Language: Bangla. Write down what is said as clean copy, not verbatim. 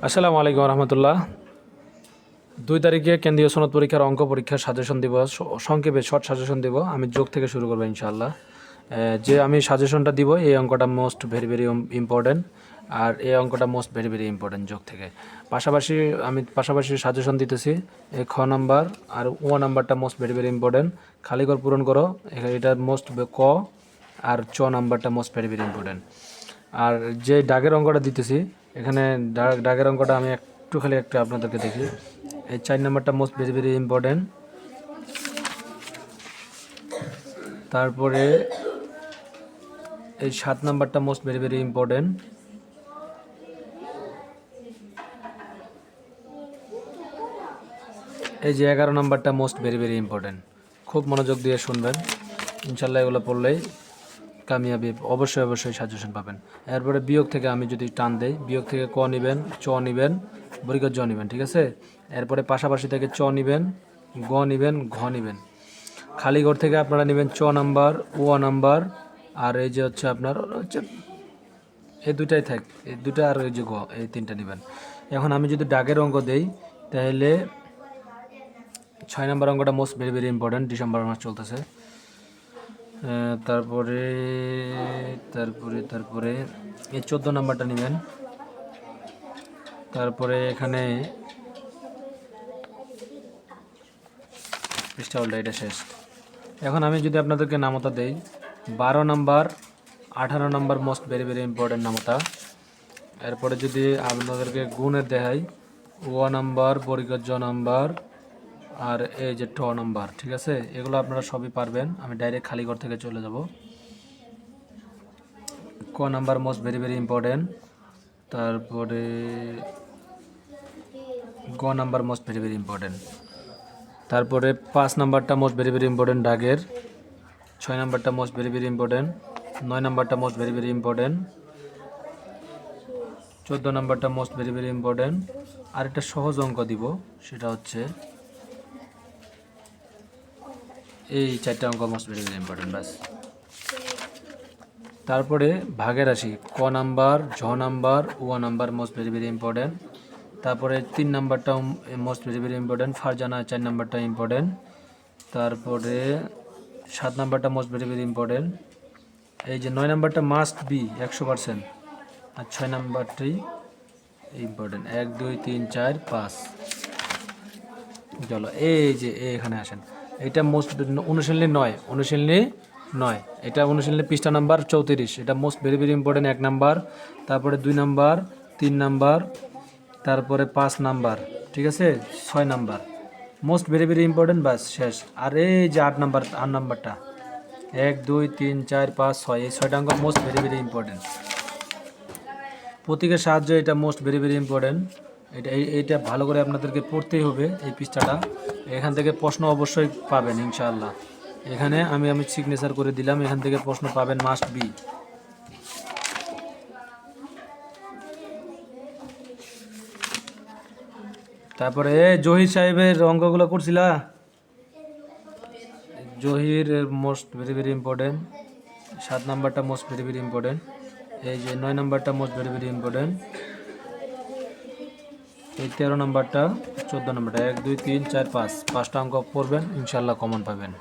আসসালামু আলাইকুম রহমতুল্লাহ। 2 তারিখে কেন্দ্রীয় সনদ পরীক্ষার অঙ্ক পরীক্ষার সাজেশন দিব, সংক্ষেপে শর্ট সাজেশন দিব। আমি যোগ থেকে শুরু করবো ইনশাআল্লাহ। যে আমি সাজেশনটা দিব এই অঙ্কটা মোস্ট ভেরি ইম্পর্টেন্ট, আর এই অঙ্কটা মোস্ট ভেরি ইম্পর্টেন্ট যোগ থেকে। পাশাপাশি সাজেশন দিতেছি। এই খ নাম্বার আর ও নাম্বারটা মোস্ট ভেরি ইম্পর্টেন্ট, খালি ঘর পূরণ করো। এটা মোস্ট ক আর চ নাম্বারটা মোস্ট ভেরি ইম্পর্টেন্ট। আর যে দাগের অঙ্কটা দিতেছি, এখানে দাগের অঙ্কটা আমি খালি একটা আপনাদেরকে দেখি। এই 4 নাম্বারটা মোস্ট ভেরি ইম্পর্টেন্ট। তারপরে এই 7 নাম্বারটা মোস্ট ভেরি ইম্পর্টেন্ট। এই যে 11 নাম্বারটা মোস্ট ভেরি ইম্পর্টেন্ট। খুব মনোযোগ দিয়ে শুনবেন, ইনশাল্লাহ এগুলো পড়লেই কামিয়াবি অবশ্যই সাজেশন পাবেন। এরপরে বিয়োগ থেকে আমি যদি টান দেই, বিয়োগ থেকে ক নেবেন, চ নেবেন, বর্গীয় জ নেবেন, ঠিক আছে। এরপরে পাশাপাশি থেকে চ নেবেন, গ নেবেন, ঘ নেবেন। খালি ঘর থেকে আপনারা নেবেন চ নাম্বার, ও নাম্বার, আর এই যে হচ্ছে আপনার এই দুটাই থাক, এই দুটা আর এই যে গ, এই 3টা নেবেন। এখন আমি যদি দাগের অঙ্ক দেই, তাহলে 6 নাম্বার অঙ্কটা মোস্ট ভেরি ইম্পর্টেন্ট, ডিসেম্বর মাস চলতেছে। তারপরে তারপরে তারপরে এই 14 নাম্বারটা নেবেন। তারপরে এখানে পৃষ্ঠা উল্টা, এটা শেষ। এখন আমি যদি আপনাদেরকে নামতা দেই, 12 number, 18 number most very important নামতা। এরপরে যদি আপনাদেরকে গুণের দেখাই, ও নাম্বার, বর্গীয় জ নাম্বার, আর এই যে ট নাম্বার, ঠিক আছে। এগুলো আপনারা সবই পারবেন। আমি ডাইরেক্ট খালি ঘর থেকে চলে যাব। ক নাম্বার মোস্ট ভেরি ইম্পর্টেন্ট। তারপরে গ নাম্বার মোস্ট ভেরি ইম্পর্টেন্ট। তারপরে 5 নাম্বারটা মোস্ট ভেরি ইম্পর্টেন্ট দাগের। 6 নাম্বারটা মোস্ট ভেরি ইম্পর্টেন্ট। 9 নাম্বারটা মোস্ট ভেরি ইম্পর্টেন্ট। 14 নাম্বারটা মোস্ট ভেরি ইম্পর্টেন্ট। আর একটা সহজ অঙ্ক দিব, সেটা হচ্ছে এই 4টা অঙ্ক মোস্ট ভেরি ইম্পর্টেন্ট, ব্যাস। তারপরে ভাগের রাশি, ক নাম্বার, ঝ নাম্বার, ও নাম্বার মোস্ট ভেরি ইম্পর্টেন্ট। তারপরে 3 নাম্বারটা মোস্ট ভেরি ইম্পর্টেন্ট, ফারজানা 4 নাম্বারটা ইম্পর্টেন্ট। তারপরে 7 নাম্বারটা মোস্ট ভেরি ইম্পর্টেন্ট। এই যে 9 নাম্বারটা মাস্ট বি 100%, আর 6 নাম্বারটি ইম্পর্টেন্ট। 1 2 3 4 5। চলো এই যে এখানে আসেন, এটা মোস্ট অনুশীলনী 9, এটা অনুশীলনী পৃষ্ঠা নাম্বার 34। এটা মোস্ট ভেরি ইম্পর্টেন্ট 1 নাম্বার। তারপরে 2 নাম্বার, 3 নাম্বার, তারপরে 5 নাম্বার, ঠিক আছে। 6 নাম্বার মোস্ট ভেরি ইম্পর্টেন্ট, বাস শেষ। আর এই যে 8 নাম্বারটা 1 2 3 4 5 6, এই 6টা অঙ্ক মোস্ট ভেরি ইম্পর্টেন্ট। প্রতীকের সাহায্যে এটা মোস্ট ভেরি ইম্পর্টেন্ট। এইটা ভালো করে আপনাদেরকে পড়তেই হবে এই পৃষ্ঠাটা। এখান থেকে প্রশ্ন অবশ্যই পাবেন ইনশাআল্লাহ। এখানে আমি সিগনেচার করে দিলাম, এখান থেকে প্রশ্ন পাবেন মাস্ট বি। তারপরে জহির সাহেবের অঙ্কগুলো করছিলা, জহির মোস্ট ভেরি ইম্পর্টেন্ট। 7 নাম্বারটা মোস্ট ভেরি ইম্পর্টেন্ট। এই যে 9 নাম্বারটা মোস্ট ভেরি ইম্পর্টেন্ট। এই 13 নাম্বারটা, 14 নাম্বারটা, 1 2 3 4 5, 5টা অঙ্ক পড়বেন, ইনশাল্লাহ কমন পাবেন।